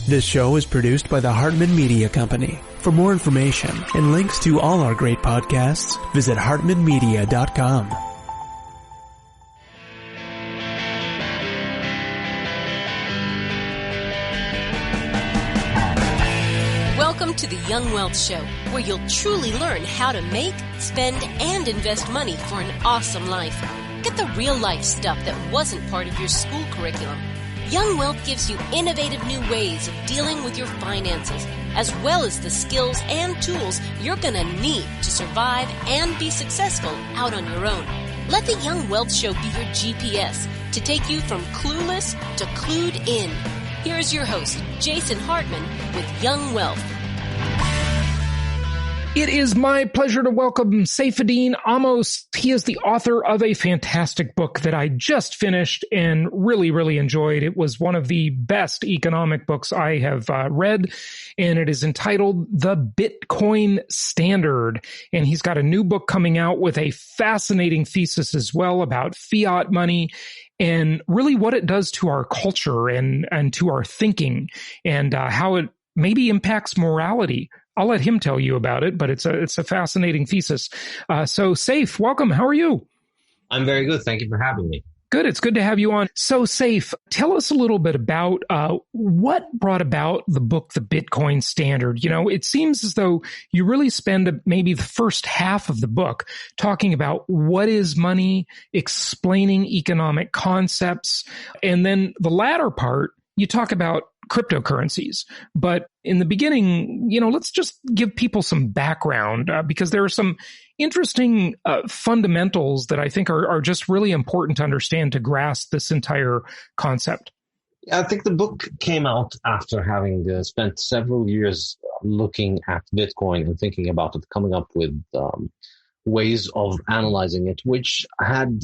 This show is produced by the Hartman Media Company. For more information and links to all our great podcasts, visit hartmanmedia.com. Welcome to the Young Wealth Show, where you'll truly learn how to make, spend, and invest money for an awesome life. Get the real-life stuff that wasn't part of your school curriculum. Young Wealth gives you innovative new ways of dealing with your finances, as well as the skills and tools you're going to need to survive and be successful out on your own. Let the Young Wealth Show be your GPS to take you from clueless to clued in. Here's your host, Jason Hartman, with Young Wealth. It is my pleasure to welcome Saifedean Ammous. He is the author of a fantastic book that I just finished and really enjoyed. It was one of the best economic books I have read, and it is entitled The Bitcoin Standard. And he's got a new book coming out with a fascinating thesis as well about fiat money and really what it does to our culture and to our thinking, and how it maybe impacts morality. I'll let him tell you about it, but it's a fascinating thesis. So Saif, welcome. How are you? I'm very good. Thank you for having me. Good. It's good to have you on. So Saif, tell us a little bit about what brought about the book, The Bitcoin Standard. You know, it seems as though you really spend maybe the first half of the book talking about what is money, explaining economic concepts, and then the latter part, you talk about cryptocurrencies. But in the beginning, you know, let's just give people some background because there are some interesting fundamentals that I think are just really important to understand to grasp this entire concept. I think the book came out after having spent several years looking at Bitcoin and thinking about it, coming up with ways of analyzing it, which had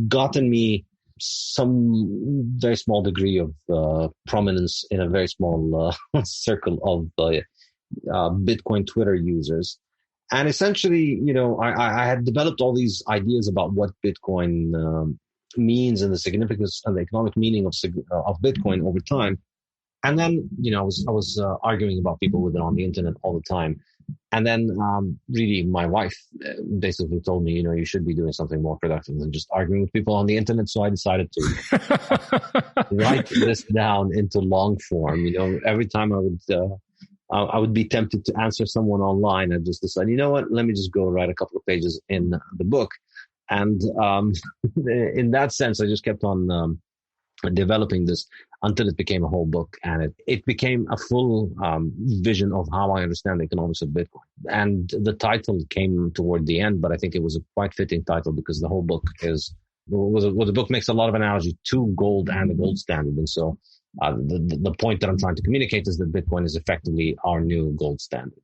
gotten me some very small degree of prominence in a very small circle of Bitcoin Twitter users. And essentially, you know, I had developed all these ideas about what Bitcoin means and the significance and the economic meaning of Bitcoin over time. And then, you know, I was arguing about people with it on the internet all the time. And then really my wife basically told me, you know, you should be doing something more productive than just arguing with people on the internet. So I decided to write this down into long form. You know, every time I would be tempted to answer someone online, I'd just decide, you know what, let me just go write a couple of pages in the book. And in that sense, I just kept on developing this until it became a whole book, and it became a full vision of how I understand the economics of Bitcoin. And the title came toward the end, but I think it was a quite fitting title because the whole book the book makes a lot of analogy to gold and the gold standard. And so the point that I'm trying to communicate is that Bitcoin is effectively our new gold standard.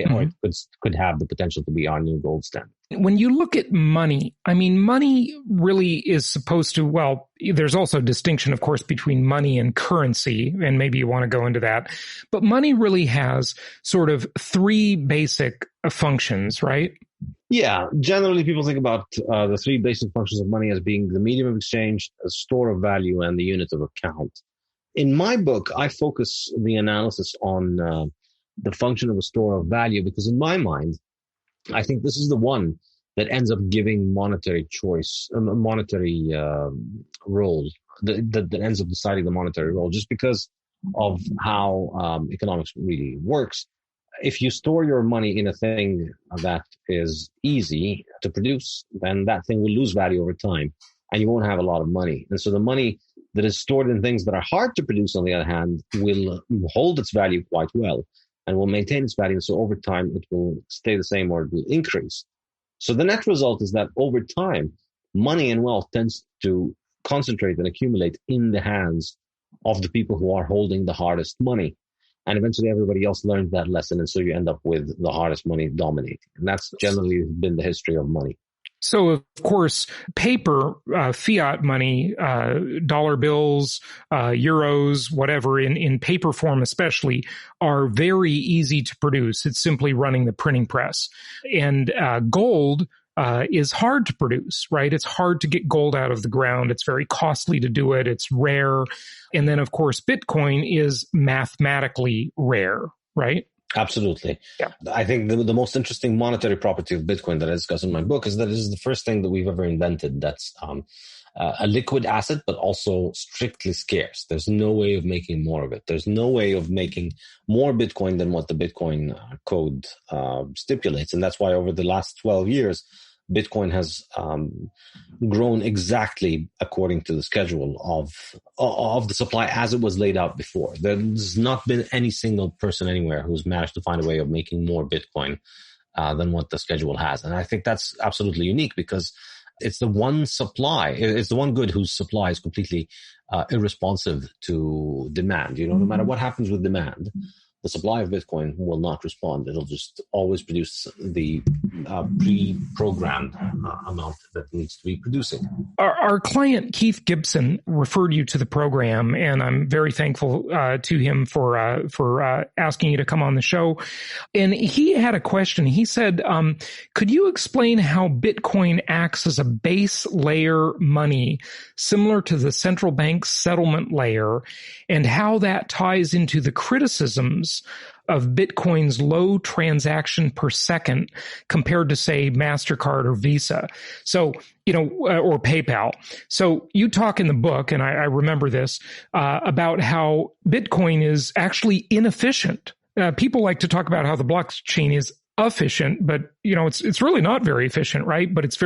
Or it could have the potential to be our new gold standard. When you look at money, I mean, money really is supposed to, well, there's also a distinction, of course, between money and currency, and maybe you want to go into that. But money really has sort of three basic functions, right? Yeah. Generally, people think about the three basic functions of money as being the medium of exchange, a store of value, and the unit of account. In my book, I focus the analysis on the function of a store of value because in my mind, I think this is the one that ends up giving monetary choice, a monetary role, that ends up deciding the monetary role just because of how economics really works. If you store your money in a thing that is easy to produce, then that thing will lose value over time and you won't have a lot of money. And so the money that is stored in things that are hard to produce, on the other hand, will hold its value quite well and will maintain its value. So over time, it will stay the same or it will increase. So the net result is that over time, money and wealth tends to concentrate and accumulate in the hands of the people who are holding the hardest money. And eventually everybody else learns that lesson. And so you end up with the hardest money dominating. And that's generally been the history of money. So, of course, paper, fiat money, dollar bills, euros, whatever, in paper form especially, are very easy to produce. It's simply running the printing press. And gold is hard to produce, right? It's hard to get gold out of the ground. It's very costly to do it. It's rare. And then, of course, Bitcoin is mathematically rare, right? Absolutely. Yeah. I think the most interesting monetary property of Bitcoin that I discuss in my book is that it is the first thing that we've ever invented that's a liquid asset, but also strictly scarce. There's no way of making more of it. There's no way of making more Bitcoin than what the Bitcoin code stipulates. And that's why over the last 12 years, Bitcoin has grown exactly according to the schedule of the supply as it was laid out before. There's not been any single person anywhere who's managed to find a way of making more Bitcoin than what the schedule has. And I think that's absolutely unique because it's the one supply, it's the one good whose supply is completely irresponsive to demand. No matter what happens with demand, the supply of Bitcoin will not respond. It'll just always produce the pre-programmed amount that it needs to be producing. Our client, Keith Gibson, referred you to the program, and I'm very thankful to him for asking you to come on the show. And he had a question. He said, could you explain how Bitcoin acts as a base layer money similar to the central bank's settlement layer, and how that ties into the criticisms of Bitcoin's low transaction per second compared to, say, MasterCard or Visa. So, or PayPal. So you talk in the book, and I remember this, about how Bitcoin is actually inefficient. People like to talk about how the blockchain is efficient, but, it's really not very efficient, right? But it's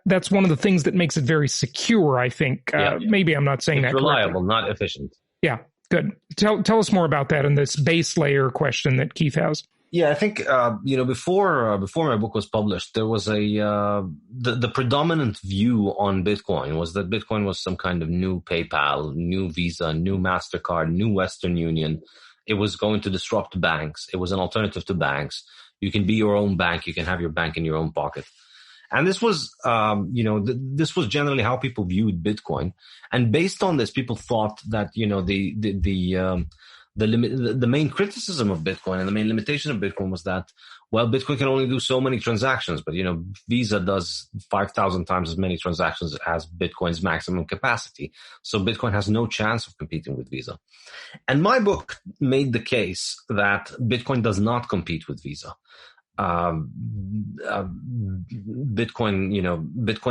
that's one of the things that makes it very secure, I think. Maybe I'm not saying it's that reliable, correctly. not efficient. Yeah. Good. Tell us more about that and this base layer question that Keith has. Yeah, I think before my book was published, there was the predominant view on Bitcoin was that Bitcoin was some kind of new PayPal, new Visa, new MasterCard, new Western Union. It was going to disrupt banks. It was an alternative to banks. You can be your own bank. You can have your bank in your own pocket. And this was, this was generally how people viewed Bitcoin. And based on this, people thought that, the main criticism of Bitcoin and the main limitation of Bitcoin was that, well, Bitcoin can only do so many transactions, but, Visa does 5,000 times as many transactions as Bitcoin's maximum capacity. So Bitcoin has no chance of competing with Visa. And my book made the case that Bitcoin does not compete with Visa. Bitcoin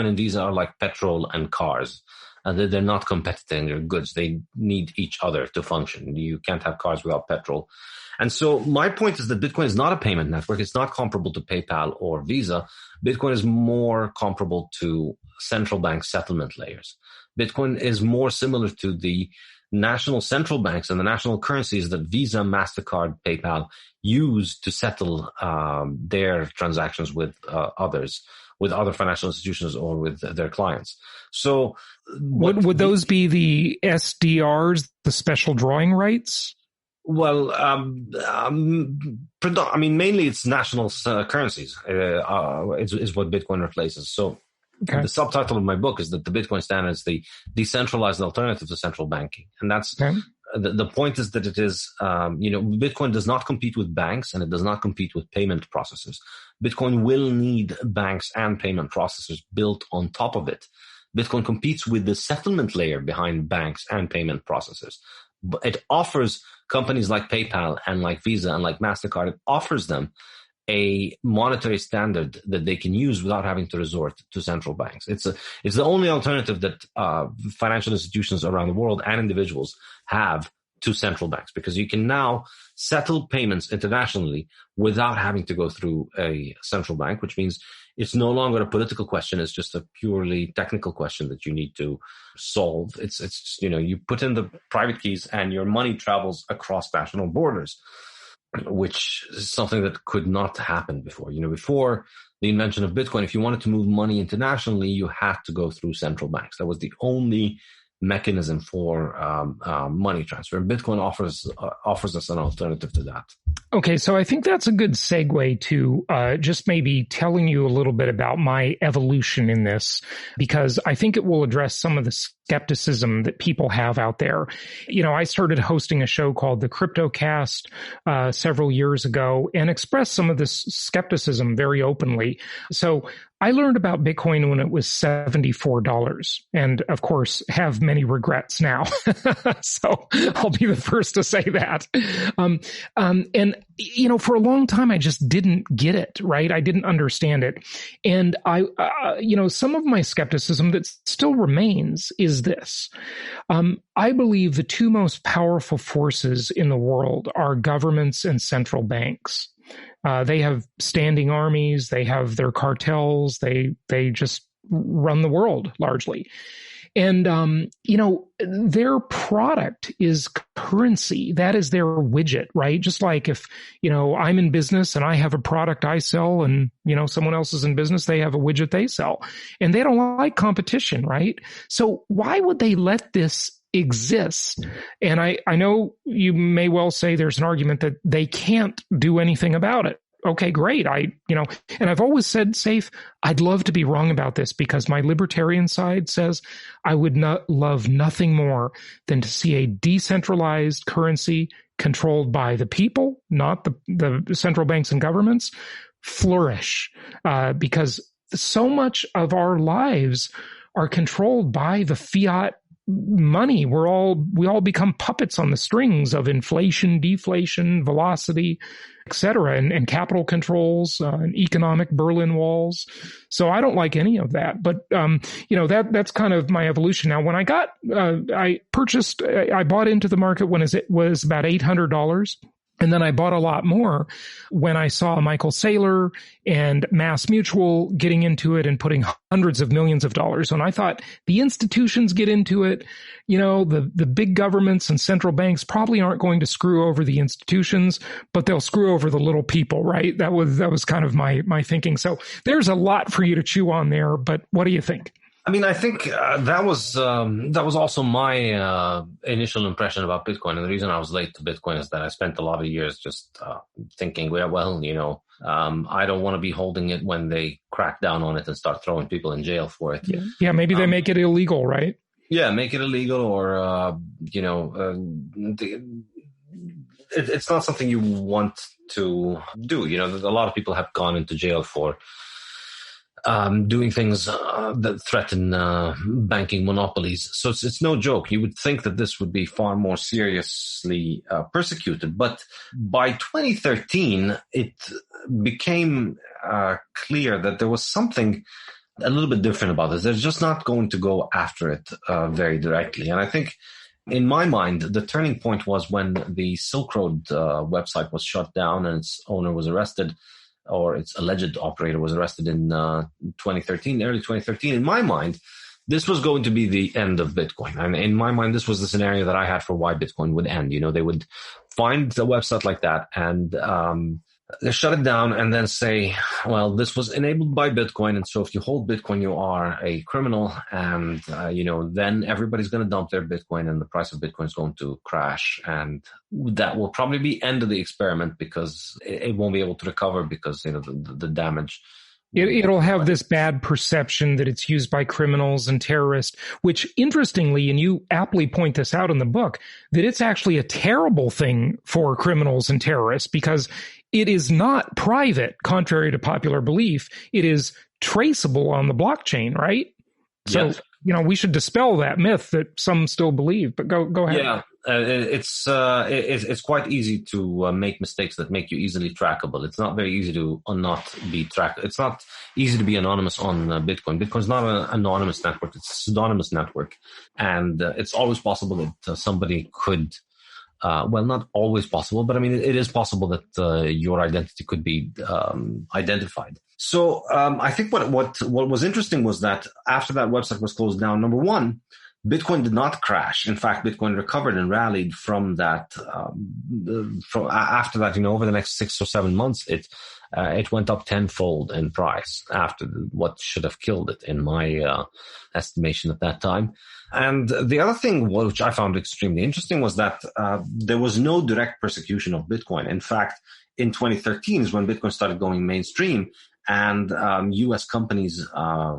and Visa are like petrol and cars. They're not competitive. They're goods. They need each other to function. You can't have cars without petrol. And so my point is that Bitcoin is not a payment network. It's not comparable to PayPal or Visa. Bitcoin is more comparable to central bank settlement layers. Bitcoin is more similar to the national central banks and the national currencies that Visa, MasterCard, PayPal use to settle their transactions with others, with other financial institutions or with their clients. So would those be the SDRs, the special drawing rights? Well, mainly it's national currencies is what Bitcoin replaces. So the subtitle of my book is that the Bitcoin standard is the decentralized alternative to central banking. And that's the point is that it is, Bitcoin does not compete with banks and it does not compete with payment processors. Bitcoin will need banks and payment processors built on top of it. Bitcoin competes with the settlement layer behind banks and payment processors. But it offers companies like PayPal and like Visa and like MasterCard, it offers them a monetary standard that they can use without having to resort to central banks. It's the only alternative that financial institutions around the world and individuals have to central banks, because you can now settle payments internationally without having to go through a central bank, which means it's no longer a political question. It's just a purely technical question that you need to solve. It's you put in the private keys and your money travels across national borders, which is something that could not happen before. Before the invention of Bitcoin, if you wanted to move money internationally, you had to go through central banks. That was the only mechanism for money transfer. Bitcoin offers us an alternative to that. Okay, so I think that's a good segue to just maybe telling you a little bit about my evolution in this, because I think it will address some of the skepticism that people have out there. I started hosting a show called the CryptoCast several years ago and expressed some of this skepticism very openly. So I learned about Bitcoin when it was $74 and, of course, have many regrets now. So I'll be the first to say that. For a long time, I just didn't get it, right? I didn't understand it. And some of my skepticism that still remains is this. I believe the two most powerful forces in the world are governments and central banks. They have standing armies. They have their cartels. They just run the world largely. And, their product is currency. That is their widget, right? Just like if, I'm in business and I have a product I sell and, someone else is in business, they have a widget they sell. And they don't like competition, right? So why would they let this exist? And I know you may well say there's an argument that they can't do anything about it. Okay, great. And I've always said, Saif, I'd love to be wrong about this because my libertarian side says I would not love nothing more than to see a decentralized currency controlled by the people, not the central banks and governments, flourish, because so much of our lives are controlled by the fiat money. We all become puppets on the strings of inflation, deflation, velocity, etc., and capital controls, and economic Berlin walls. So I don't like any of that. But that's kind of my evolution. Now, when I bought into the market when it was about $800. And then I bought a lot more when I saw Michael Saylor and Mass Mutual getting into it and putting hundreds of millions of dollars. And I thought the institutions get into it. The big governments and central banks probably aren't going to screw over the institutions, but they'll screw over the little people, right? That was kind of my thinking. So there's a lot for you to chew on there. But what do you think? I mean, I think that was also my initial impression about Bitcoin. And the reason I was late to Bitcoin is that I spent a lot of years just thinking, I don't want to be holding it when they crack down on it and start throwing people in jail for it. Yeah, maybe they make it illegal, right? Yeah, make it illegal or, it's not something you want to do. A lot of people have gone into jail for doing things that threaten banking monopolies. So it's no joke. You would think that this would be far more seriously persecuted. But by 2013, it became clear that there was something a little bit different about this. They're just not going to go after it very directly. And I think in my mind, the turning point was when the Silk Road website was shut down and its owner was arrested, or its alleged operator was arrested in early 2013. In my mind, this was going to be the end of Bitcoin. And in my mind, this was the scenario that I had for why Bitcoin would end. They would find a website like that and they shut it down and then say, well, this was enabled by Bitcoin. And so if you hold Bitcoin, you are a criminal. And, then everybody's going to dump their Bitcoin and the price of Bitcoin is going to crash. And that will probably be end of the experiment because it won't be able to recover because, the damage. It'll have this bad perception that it's used by criminals and terrorists, which interestingly, and you aptly point this out in the book, that it's actually a terrible thing for criminals and terrorists because it is not private, contrary to popular belief. It is traceable on the blockchain, right? So, yes. We should dispel that myth that some still believe, but go ahead. Yeah. It's quite easy to make mistakes that make you easily trackable. It's not very easy to not be tracked. It's not easy to be anonymous on Bitcoin. Bitcoin's not an anonymous network. It's a pseudonymous network. And it's always possible that somebody could, not always possible, but I mean, it is possible that your identity could be identified. So I think what was interesting was that after that website was closed down, number one, Bitcoin did not crash. In fact, Bitcoin recovered and rallied from that. After that, over the next 6 or 7 months, it went up tenfold in price after what should have killed it, in my estimation at that time. And the other thing, which I found extremely interesting, was that there was no direct persecution of Bitcoin. In fact, in 2013 is when Bitcoin started going mainstream, and U.S. companies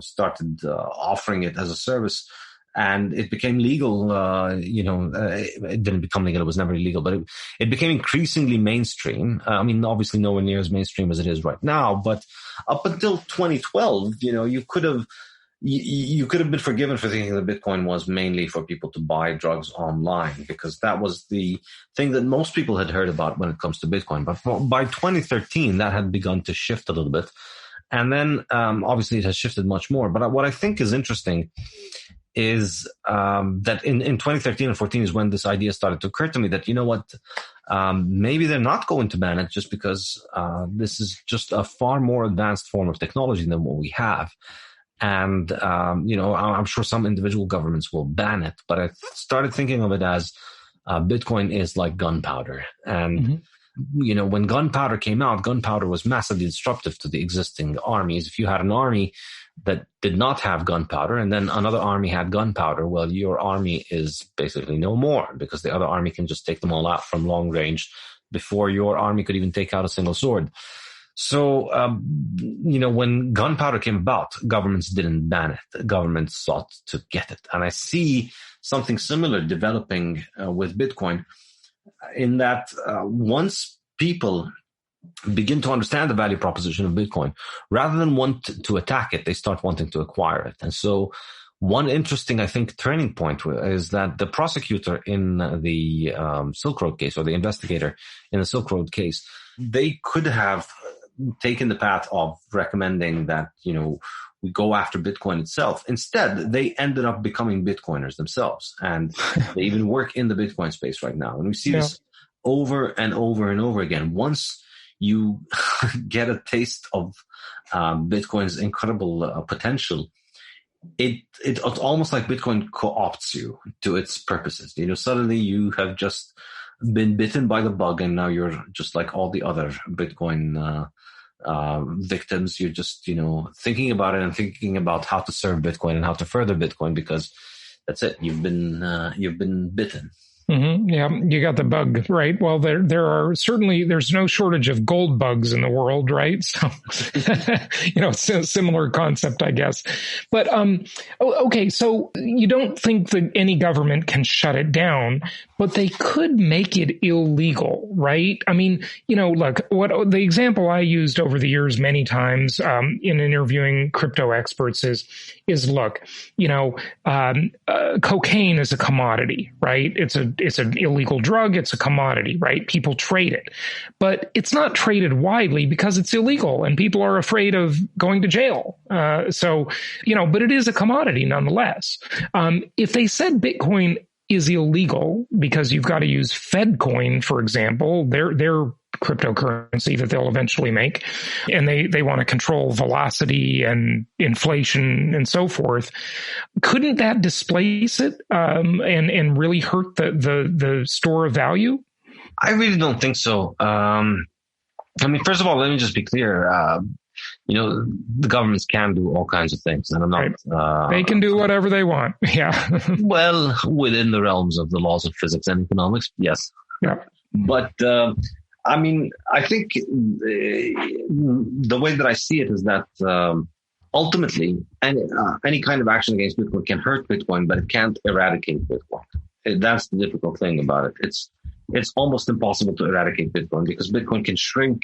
started offering it as a service. and it became legal. It didn't become legal; it was never illegal, but it became increasingly mainstream. I mean, obviously, nowhere near as mainstream as it is right now. But up until 2012, you could have been forgiven for thinking that Bitcoin was mainly for people to buy drugs online, because that was the thing that most people had heard about when it comes to Bitcoin. But by 2013, that had begun to shift a little bit. And then, obviously, it has shifted much more. But what I think is interesting is that in 2013 and 14 is when this idea started to occur to me that, maybe they're not going to ban it just because this is just a far more advanced form of technology than what we have. And, I'm sure some individual governments will ban it. But I started thinking of it as Bitcoin is like gunpowder. And, when gunpowder came out, gunpowder was massively disruptive to the existing armies. If you had an army that did not have gunpowder and then another army had gunpowder, well, your army is basically no more, because the other army can just take them all out from long range before your army could even take out a single sword. So, when gunpowder came about, governments didn't ban it. Governments sought to get it. And I see something similar developing with Bitcoin, in that once people begin to understand the value proposition of Bitcoin, rather than want to attack it, they start wanting to acquire it. And so one interesting, I think, turning point is that the prosecutor in the Silk Road case, or the investigator in the Silk Road case, they could have taken the path of recommending that, we go after Bitcoin itself. Instead, they ended up becoming Bitcoiners themselves. And they even work in the Bitcoin space right now. And we see this over and over and over again. Once you get a taste of Bitcoin's incredible potential, it's almost like Bitcoin co-opts you to its purposes. Suddenly you have just been bitten by the bug, and now you're just like all the other Bitcoin victims. You're just, thinking about it and thinking about how to serve Bitcoin and how to further Bitcoin, because that's it. You've been bitten. Mm-hmm. Yeah, you got the bug, right? Well, there are certainly, there's no shortage of gold bugs in the world, right? So, it's a similar concept, I guess. But, okay, so you don't think that any government can shut it down, but they could make it illegal, right? I mean, look, what the example I used over the years many times, in interviewing crypto experts is look, cocaine is a commodity, right? It's an illegal drug. It's a commodity, right? People trade it, but it's not traded widely because it's illegal and people are afraid of going to jail. But it is a commodity nonetheless. If they said Bitcoin is illegal because you've got to use FedCoin, for example, their cryptocurrency that they'll eventually make, and they want to control velocity and inflation and so forth, couldn't that displace it and really hurt the store of value? I really don't think so. First of all, let me just be clear. The governments can do all kinds of things, and I'm not. They can do whatever they want. Yeah. Well, within the realms of the laws of physics and economics, yes. Yeah. But I think the way that I see it is that ultimately, any kind of action against Bitcoin can hurt Bitcoin, but it can't eradicate Bitcoin. That's the difficult thing about it. It's almost impossible to eradicate Bitcoin, because Bitcoin can shrink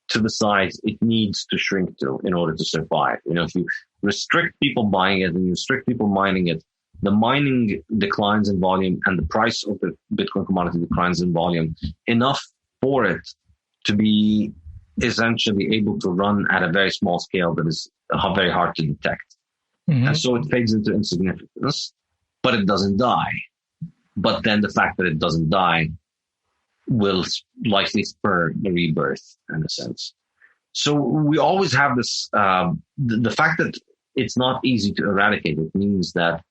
to the size it needs to shrink to in order to survive. If you restrict people buying it and you restrict people mining it, the mining declines in volume and the price of the Bitcoin commodity declines in volume enough for it to be essentially able to run at a very small scale that is very hard to detect. Mm-hmm. And so it fades into insignificance, but it doesn't die. But then the fact that it doesn't die will likely spur the rebirth, in a sense. So we always have this, the fact that it's not easy to eradicate it means that,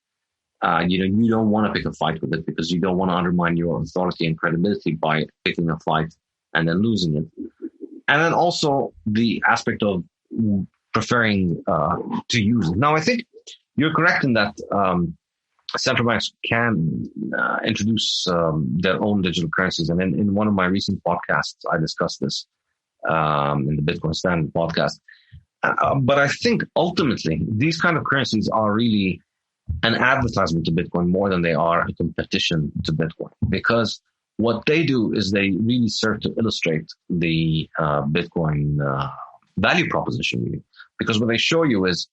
you don't want to pick a fight with it, because you don't want to undermine your authority and credibility by picking a fight and then losing it. And then also the aspect of preferring to use it. Now, I think you're correct in that central banks can introduce their own digital currencies. And in one of my recent podcasts, I discussed this in the Bitcoin Standard podcast. But I think ultimately these kind of currencies are really an advertisement to Bitcoin more than they are a competition to Bitcoin, because what they do is they really serve to illustrate the Bitcoin value proposition. Because what they show you is,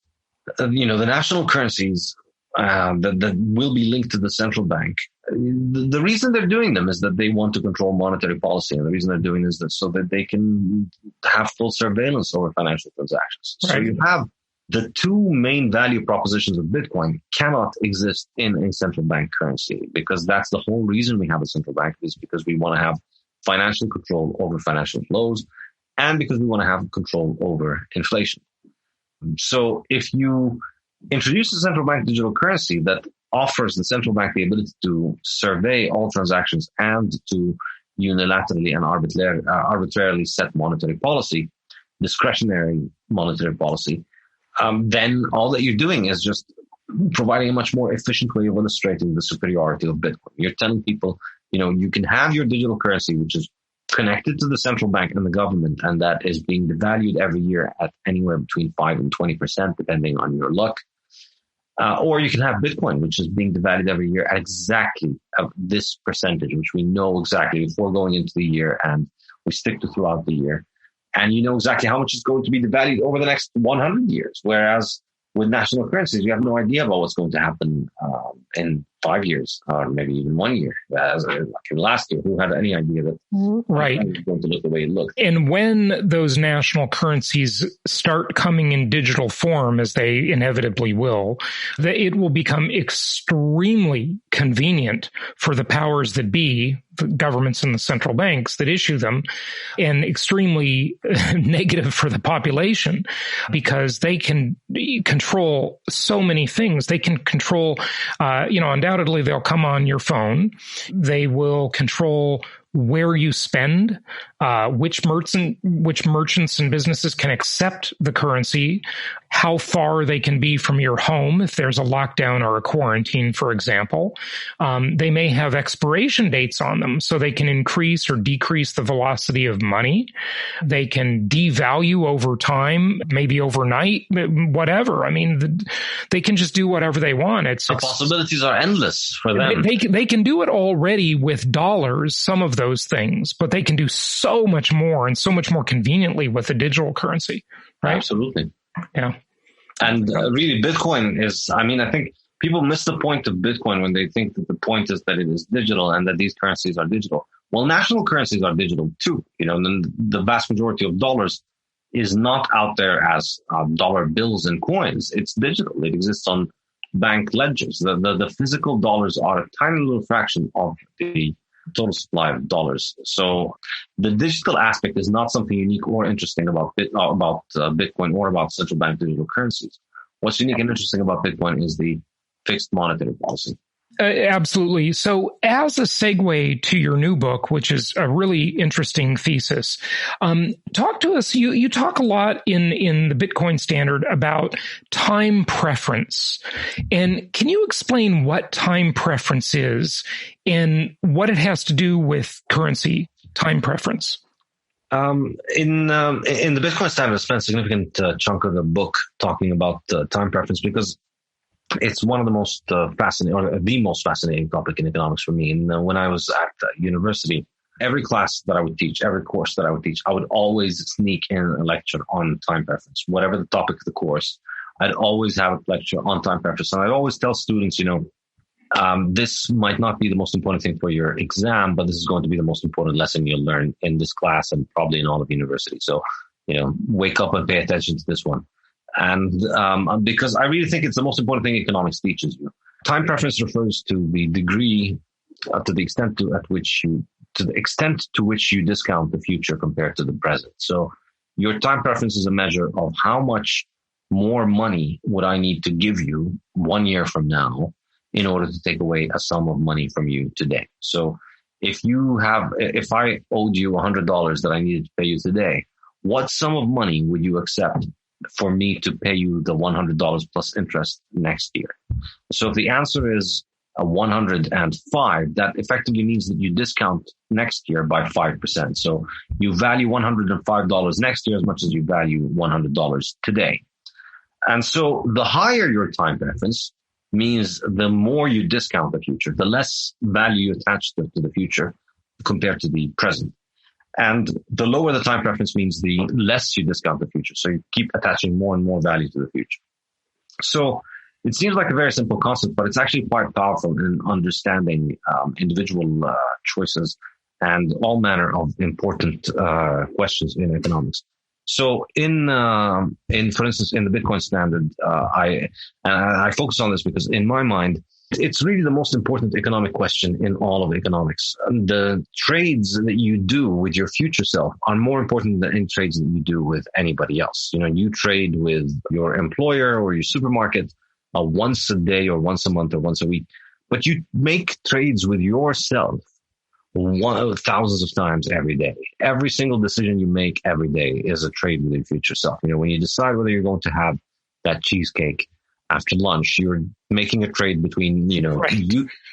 the national currencies that will be linked to the central bank. The reason they're doing them is that they want to control monetary policy, and the reason they're doing is that so that they can have full surveillance over financial transactions. Right. So you have the two main value propositions of Bitcoin cannot exist in a central bank currency, because that's the whole reason we have a central bank, is because we want to have financial control over financial flows, and because we want to have control over inflation. So if you introduce a central bank digital currency that offers the central bank the ability to survey all transactions and to unilaterally and arbitrarily set monetary policy, discretionary monetary policy, then all that you're doing is just providing a much more efficient way of illustrating the superiority of Bitcoin. You're telling people, you can have your digital currency, which is connected to the central bank and the government, and that is being devalued every year at anywhere between 5 and 20%, depending on your luck. Or you can have Bitcoin, which is being devalued every year at exactly this percentage, which we know exactly before going into the year, and we stick to throughout the year. And you know exactly how much is going to be devalued over the next 100 years. Whereas with national currencies, you have no idea about what's going to happen in 5 years, or maybe even 1 year. Like in last year, who had any idea that right. It was going to look the way it looked? And when those national currencies start coming in digital form, as they inevitably will, it will become extremely convenient for the powers that be, the governments and the central banks that issue them, and extremely negative for the population, because they can control so many things. They can control, undoubtedly they'll come on your phone. They will control where you spend, which merchants and businesses can accept the currency, how far they can be from your home if there's a lockdown or a quarantine, for example. They may have expiration dates on them, so they can increase or decrease the velocity of money. They can devalue over time, maybe overnight, whatever. I mean, they can just do whatever they want. The possibilities are endless for them. They can do it already with dollars, some of those things, but they can do so much more and so much more conveniently with a digital currency, right? Absolutely. Yeah. And really, Bitcoin is, I think people miss the point of Bitcoin when they think that the point is that it is digital and that these currencies are digital. Well, national currencies are digital too. The vast majority of dollars is not out there as dollar bills and coins. It's digital. It exists on bank ledgers. The physical dollars are a tiny little fraction of the total supply of dollars. So the digital aspect is not something unique or interesting about Bitcoin or about central bank digital currencies. What's unique and interesting about Bitcoin is the fixed monetary policy. Absolutely. So as a segue to your new book, which is a really interesting thesis, talk to us. You talk a lot in the Bitcoin Standard about time preference. And can you explain what time preference is and what it has to do with currency time preference? In the Bitcoin Standard, I spent a significant chunk of the book talking about time preference, because it's one of the most fascinating, or the most fascinating topic in economics for me. And when I was at university, every class that I would teach, every course that I would teach, I would always sneak in a lecture on time preference. Whatever the topic of the course, I'd always have a lecture on time preference. And I'd always tell students, this might not be the most important thing for your exam, but this is going to be the most important lesson you'll learn in this class and probably in all of university. So, wake up and pay attention to this one. And because I really think it's the most important thing economics teaches you. Time preference refers to the degree, to the extent to which you discount the future compared to the present. So your time preference is a measure of how much more money would I need to give you 1 year from now in order to take away a sum of money from you today. So if I owed you $100 that I needed to pay you today, what sum of money would you accept for me to pay you the $100 plus interest next year? So if the answer is 105, that effectively means that you discount next year by 5%. So you value $105 next year as much as you value $100 today. And so the higher your time preference, means the more you discount the future, the less value you attach to the future compared to the present. And the lower the time preference means the less you discount the future. So you keep attaching more and more value to the future. So it seems like a very simple concept, but it's actually quite powerful in understanding individual choices and all manner of important questions in economics. So for instance, in the Bitcoin standard, I focus on this because in my mind, it's really the most important economic question in all of economics. The trades that you do with your future self are more important than any trades that you do with anybody else. You know, you trade with your employer or your supermarket once a day or once a month or once a week, but you make trades with yourself thousands of times every day. Every single decision you make every day is a trade with your future self. You know, when you decide whether you're going to have that cheesecake after lunch, you're making a trade between, you know, right.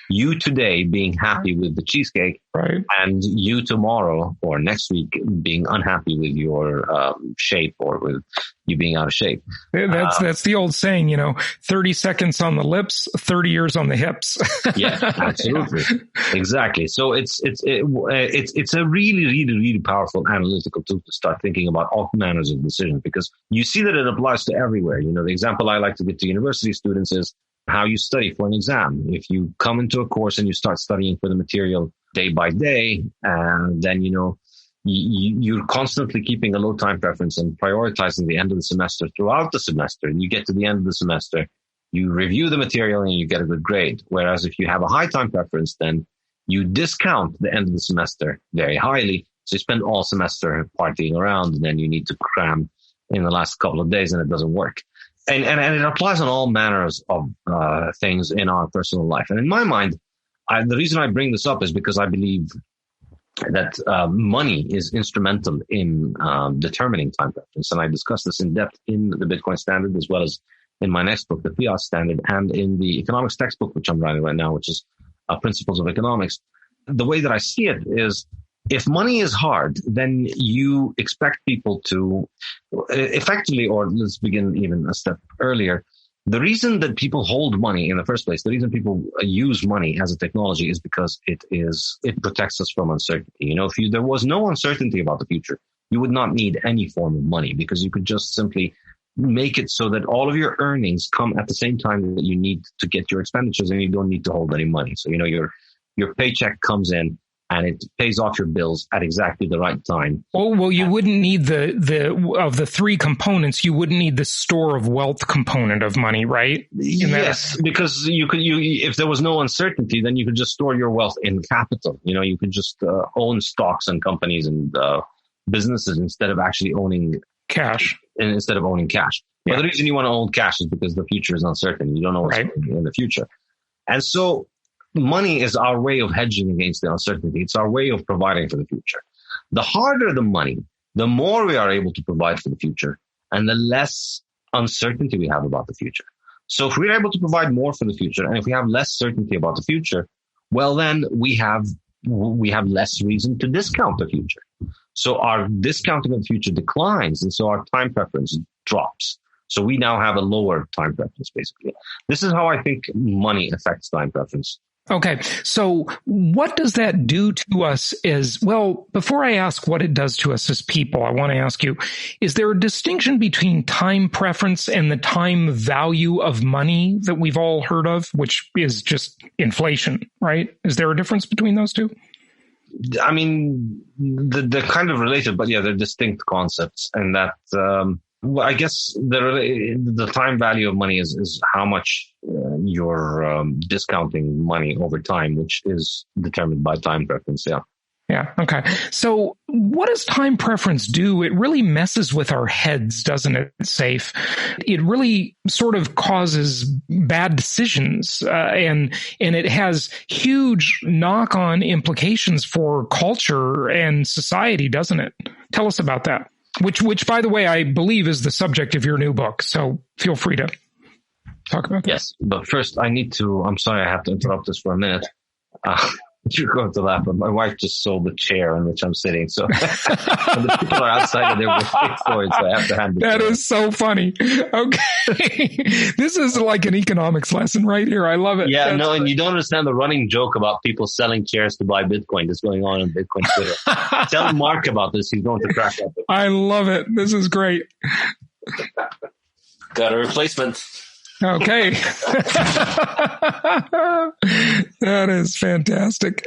you today being happy with the cheesecake, right, and you tomorrow or next week being unhappy with your shape or with you being out of shape. That's the old saying, you know, 30 seconds on the lips, 30 years on the hips. Yeah, absolutely. Yeah. Exactly. So it's a really, really, really powerful analytical tool to start thinking about all manners of decisions, because you see that it applies to everywhere. You know, the example I like to give to university students is how you study for an exam. If you come into a course and you start studying for the material day by day, then, you know, you're constantly keeping a low time preference and prioritizing the end of the semester throughout the semester. And you get to the end of the semester, you review the material and you get a good grade. Whereas if you have a high time preference, then you discount the end of the semester very highly. So you spend all semester partying around, and then you need to cram in the last couple of days, and it doesn't work. And it applies on all manners of things in our personal life. And in my mind, the reason I bring this up is because I believe that money is instrumental in determining time preference. And I discuss this in depth in the Bitcoin standard, as well as in my next book, the Fiat standard, and in the economics textbook, which I'm writing right now, which is Principles of Economics. The way that I see it is, if money is hard, then you expect people to effectively, or let's begin even a step earlier, the reason that people hold money in the first place, the reason people use money as a technology is because it protects us from uncertainty. You know, if there was no uncertainty about the future, you would not need any form of money, because you could just simply make it so that all of your earnings come at the same time that you need to get your expenditures, and you don't need to hold any money. So, you know, your paycheck comes in and it pays off your bills at exactly the right time. Oh, well, you wouldn't need of the three components, you wouldn't need the store of wealth component of money, right? Yes, because if there was no uncertainty, then you could just store your wealth in capital. You know, you could just own stocks and companies and businesses instead of actually owning cash. And instead of owning cash. Yeah. But the reason you want to own cash is because the future is uncertain. You don't know what's happening in the future. And so money is our way of hedging against the uncertainty. It's our way of providing for the future. The harder the money, the more we are able to provide for the future, and the less uncertainty we have about the future. So if we're able to provide more for the future, and if we have less certainty about the future, well, then we have less reason to discount the future. So our discounting of the future declines, and so our time preference drops. So we now have a lower time preference, basically. This is how I think money affects time preference. Okay. So what does that do to us before I ask what it does to us as people, I want to ask you, is there a distinction between time preference and the time value of money that we've all heard of, which is just inflation, right? Is there a difference between those two? I mean, they're kind of related, but yeah, they're distinct concepts. And that, I guess the time value of money is how much you're discounting money over time, which is determined by time preference. Yeah. Yeah. Okay. So what does time preference do? It really messes with our heads, doesn't it, Saif? It really sort of causes bad decisions, and it has huge knock-on implications for culture and society, doesn't it? Tell us about that. Which, by the way, I believe is the subject of your new book. So feel free to talk about that. Yes, but first I'm sorry I have to interrupt this for a minute. You're going to laugh, but my wife just sold the chair on which I'm sitting. So the people are outside of there with fixed storage, so I have to hand it. That is so funny. Okay. This is like an economics lesson right here. I love it. Yeah, That's and you don't understand the running joke about people selling chairs to buy Bitcoin that's going on Bitcoin Twitter. Tell Mark about this. He's going to crack up. I love it. This is great. Got a replacement. Okay. That is fantastic.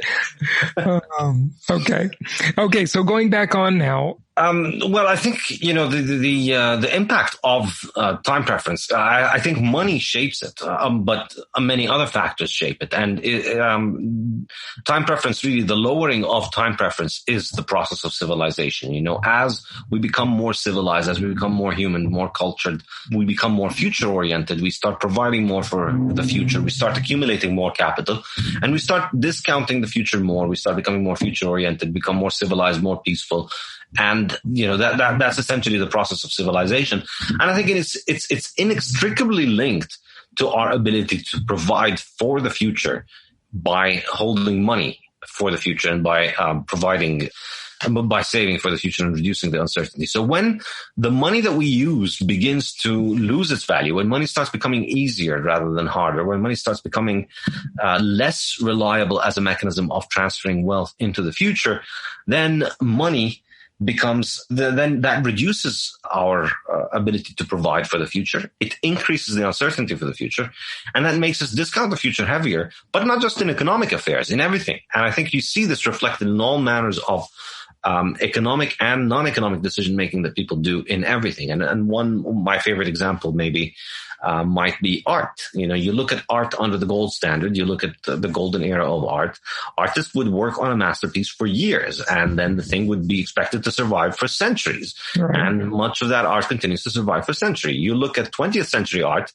Okay. So going back on now. Well, I think, the impact of time preference, I think money shapes it, but many other factors shape it. And time preference, really, the lowering of time preference is the process of civilization. As we become more civilized, as we become more human, more cultured, we become more future oriented. We start providing more for the future. We start accumulating more capital, and we start discounting the future more. We start becoming more future oriented, become more civilized, more peaceful. And, that's essentially the process of civilization. And I think it's inextricably linked to our ability to provide for the future by holding money for the future and by by saving for the future and reducing the uncertainty. So when the money that we use begins to lose its value, when money starts becoming easier rather than harder, when money starts becoming less reliable as a mechanism of transferring wealth into the future, then money becomes then that reduces our ability to provide for the future. It increases the uncertainty for the future, and that makes us discount the future heavier, but not just in economic affairs, in everything. And I think you see this reflected in all manners of economic and non-economic decision making that people do in everything. And my favorite example maybe might be art. You look at art under the gold standard, you look at the golden era of art. Artists would work on a masterpiece for years, and then the thing would be expected to survive for centuries. Right. And much of that art continues to survive for centuries. You look at 20th century art,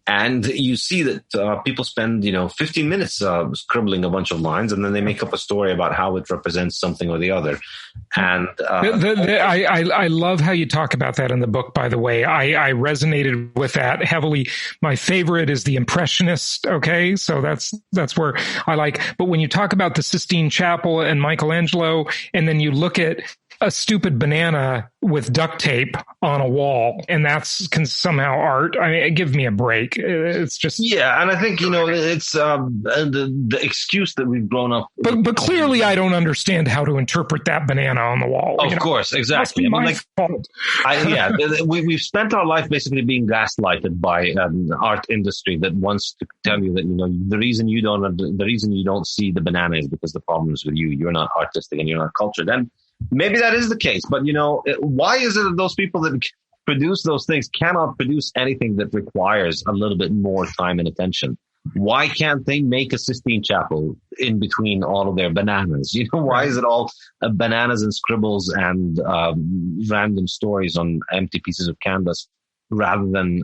and you see that people spend, 15 minutes scribbling a bunch of lines, and then they make up a story about how it represents something or the other. And I love how you talk about that in the book, by the way. I resonated with that heavily. My favorite is the Impressionist. Okay. So that's where I like. But when you talk about the Sistine Chapel and Michelangelo, and then you look at a stupid banana with duct tape on a wall, and that's somehow art. I mean, give me a break. It's just and I think it's the excuse that we've grown up. But clearly, I don't understand how to interpret that banana on the wall. Of course, exactly. Fault. We've spent our life basically being gaslighted by an art industry that wants to tell you that the reason you don't see the banana is because the problem is with you. You're not artistic and you're not cultured. And maybe that is the case, but why is it that those people that produce those things cannot produce anything that requires a little bit more time and attention? Why can't they make a Sistine Chapel in between all of their bananas? Why is it all bananas and scribbles and random stories on empty pieces of canvas rather than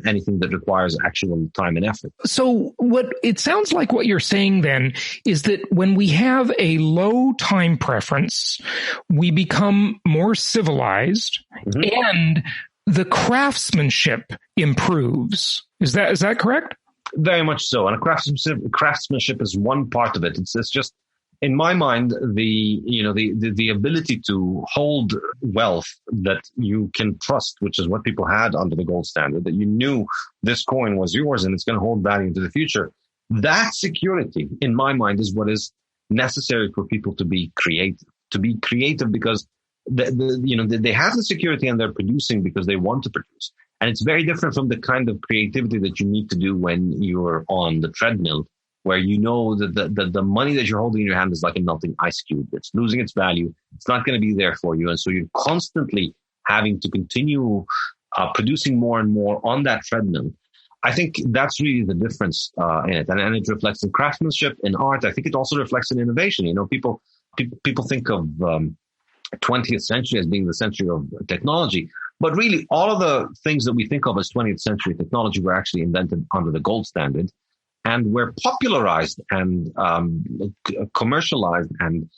anything that requires actual time and effort? So what it sounds like what you're saying then is that when we have a low time preference, we become more civilized, and the craftsmanship improves. Is that correct? Very much so. And craftsmanship is one part of it. It's just, in my mind, the ability to hold wealth that you can trust, which is what people had under the gold standard, that you knew this coin was yours and it's going to hold value into the future. That security, in my mind, is what is necessary for people to be creative. To be creative because they have the security and they're producing because they want to produce. And it's very different from the kind of creativity that you need to do when you're on the treadmill, where you know that the money that you're holding in your hand is like a melting ice cube. It's losing its value. It's not going to be there for you. And so you're constantly having to continue producing more and more on that treadmill. I think that's really the difference in it. And it reflects in craftsmanship, in art. I think it also reflects in innovation. People think of 20th century as being the century of technology. But really, all of the things that we think of as 20th century technology were actually invented under the gold standard and were popularized and commercialized, and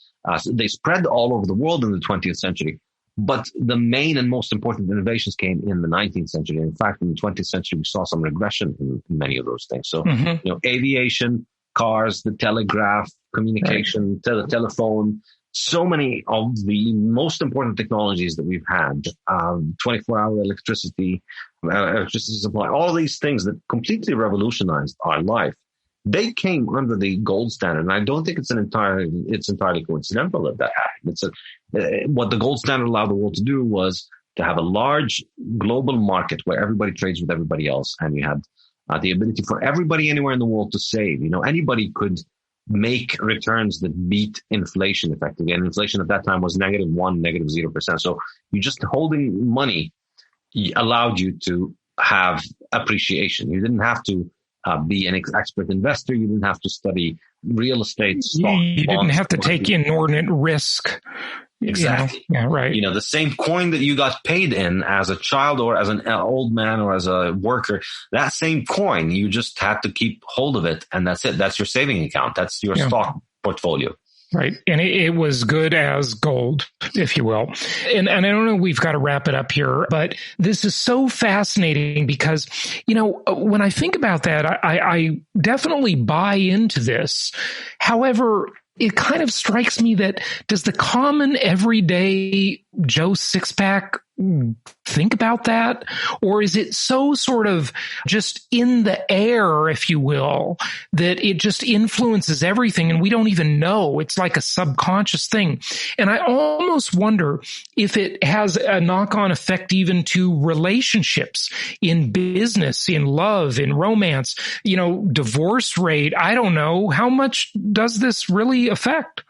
they spread all over the world in the 20th century. But the main and most important innovations came in the 19th century. In fact, in the 20th century, we saw some regression in many of those things. So, aviation, cars, the telegraph, communication, telephone. So many of the most important technologies that we've had, 24-hour electricity supply, all these things that completely revolutionized our life, they came under the gold standard. And I don't think it's entirely coincidental that happened. What the gold standard allowed the world to do was to have a large global market where everybody trades with everybody else. And you had the ability for everybody anywhere in the world to save. Anybody could make returns that beat inflation effectively. And inflation at that time was -1%, -0%. So you just holding money allowed you to have appreciation. You didn't have to be an expert investor. You didn't have to study real estate, stock, you didn't have to take inordinate risk. Exactly. Yeah, right. The same coin that you got paid in as a child or as an old man or as a worker, that same coin, you just had to keep hold of it. And that's it. That's your saving account. That's your stock portfolio. Right. And it was good as gold, if you will. And I don't know, we've got to wrap it up here, but this is so fascinating because, when I think about that, I definitely buy into this. However, it kind of strikes me that does the common everyday Joe Sixpack think about that? Or is it so sort of just in the air, if you will, that it just influences everything and we don't even know? It's like a subconscious thing. And I almost wonder if it has a knock-on effect even to relationships in business, in love, in romance, divorce rate. I don't know. How much does this really affect?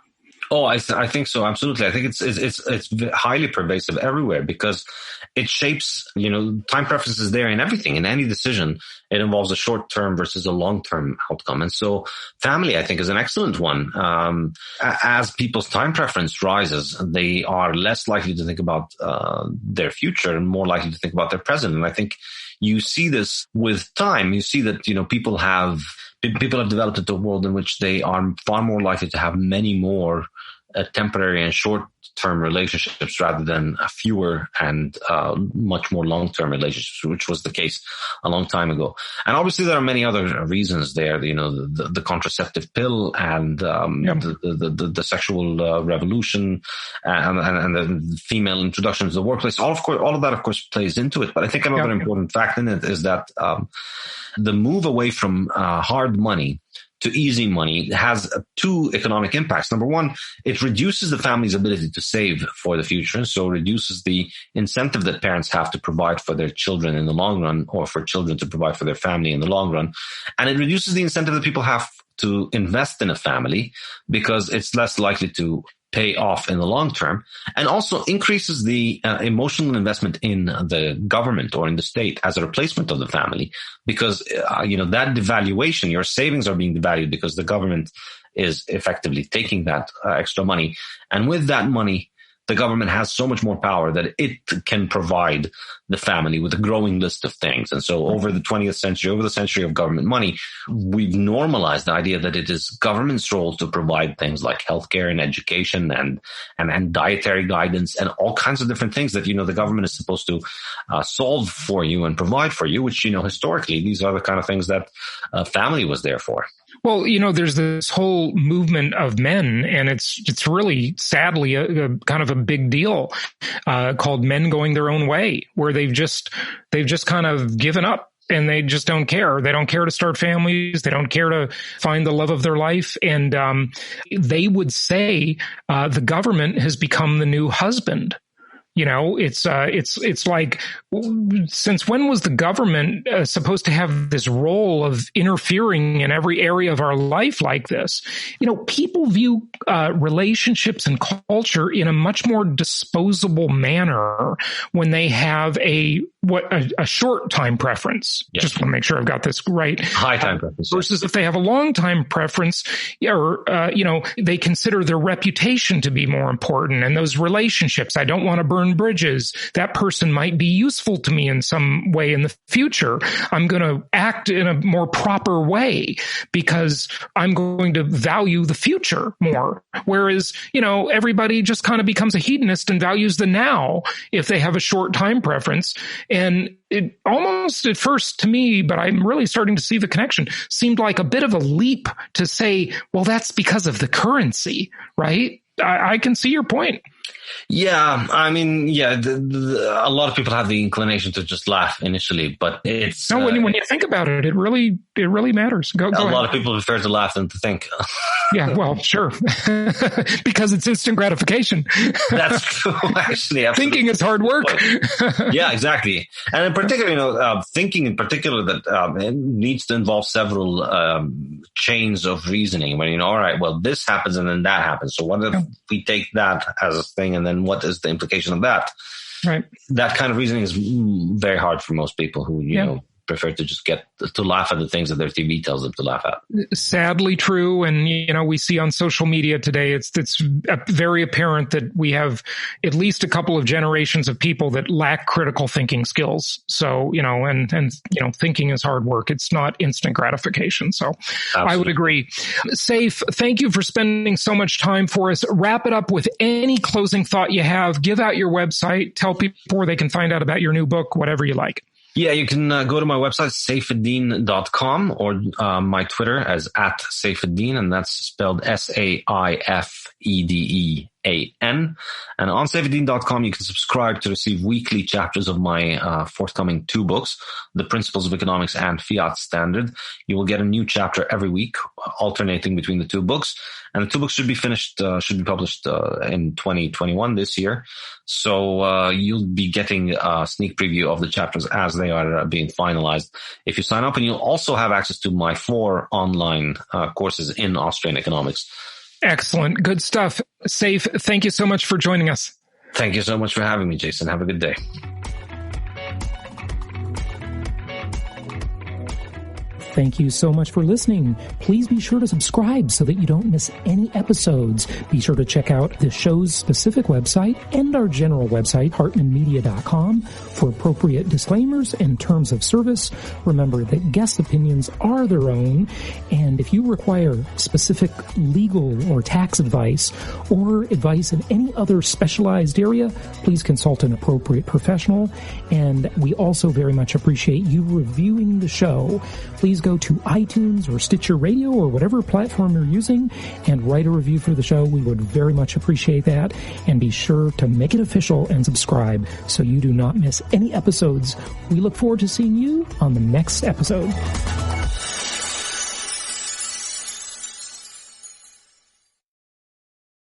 Oh, I think so. Absolutely. I think it's highly pervasive everywhere because it shapes, time preferences there in everything. In any decision, it involves a short-term versus a long-term outcome. And so family, I think, is an excellent one. As people's time preference rises, they are less likely to think about their future and more likely to think about their present. And I think you see this with time. You see that, people have developed into a world in which they are far more likely to have many more temporary and short-term relationships rather than fewer and much more long-term relationships, which was the case a long time ago. And obviously there are many other reasons there, the contraceptive pill and the sexual revolution and the female introduction to the workplace. All of that, of course, plays into it. But I think another important fact in it is that the move away from hard money to easy money has two economic impacts. Number one, it reduces the family's ability to save for the future, so reduces the incentive that parents have to provide for their children in the long run, or for children to provide for their family in the long run. And it reduces the incentive that people have to invest in a family because it's less likely to pay off in the long term, and also increases the emotional investment in the government or in the state as a replacement of the family, because that devaluation, your savings are being devalued because the government is effectively taking that extra money, and with that money, the government has so much more power that it can provide the family with a growing list of things. And so over the 20th century, over the century of government money, we've normalized the idea that it is government's role to provide things like healthcare and education and dietary guidance and all kinds of different things that, the government is supposed to solve for you and provide for you, which, historically, these are the kind of things that family was there for. Well, there's this whole movement of men, and it's really sadly a kind of a big deal called men going their own way, where they've just kind of given up and they just don't care. They don't care to start families. They don't care to find the love of their life. And they would say the government has become the new husband. It's like, since when was the government supposed to have this role of interfering in every area of our life like this? People view relationships and culture in a much more disposable manner when they have a short time preference. Yes. Just want to make sure I've got this right. High time preference. Versus if they have a long time preference, or they consider their reputation to be more important, and those relationships. I don't want to burn bridges. That person might be useful to me in some way in the future. I'm going to act in a more proper way because I'm going to value the future more. Whereas, everybody just kind of becomes a hedonist and values the now if they have a short time preference. And it almost at first to me, but I'm really starting to see the connection, seemed like a bit of a leap to say, well, that's because of the currency, right? I can see your point. Yeah, I mean, a lot of people have the inclination to just laugh initially, but it's no. When you think about it, it really matters. Go a ahead. lot of people prefer to laugh than to think. Yeah, well, sure, because it's instant gratification. That's true. Actually, absolutely. Thinking is hard work. Yeah, exactly. And in particular, thinking in particular that it needs to involve several chains of reasoning. When all right, well, this happens and then that happens. So what if we take that as a thing, and then what is the implication of that? Right. That kind of reasoning is very hard for most people who know prefer to just get to laugh at the things that their TV tells them to laugh at. Sadly true. And, we see on social media today, it's very apparent that we have at least a couple of generations of people that lack critical thinking skills. So, and thinking is hard work. It's not instant gratification. So absolutely. I would agree. Saif, thank you for spending so much time for us. Wrap it up with any closing thought you have. Give out your website. Tell people where they can find out about your new book, whatever you like. Yeah, you can go to my website, Saifedean.com, or my Twitter as @Saifedean, and that's spelled Saifedean. And on Saifedean.com, you can subscribe to receive weekly chapters of my forthcoming 2 books, The Principles of Economics and Fiat Standard. You will get a new chapter every week, alternating between the 2 books. And the 2 books should be published in 2021 this year. So you'll be getting a sneak preview of the chapters as they are being finalized if you sign up. And you'll also have access to my 4 online courses in Austrian economics. Excellent. Good stuff. Saif, thank you so much for joining us. Thank you so much for having me, Jason. Have a good day. Thank you so much for listening. Please be sure to subscribe so that you don't miss any episodes. Be sure to check out the show's specific website and our general website, hartmanmedia.com, for appropriate disclaimers and terms of service. Remember that guest opinions are their own, and if you require specific legal or tax advice or advice in any other specialized area, please consult an appropriate professional. And we also very much appreciate you reviewing the show. Please go to iTunes or Stitcher Radio or whatever platform you're using and write a review for the show. We would very much appreciate that. And be sure to make it official and subscribe so you do not miss any episodes. We look forward to seeing you on the next episode.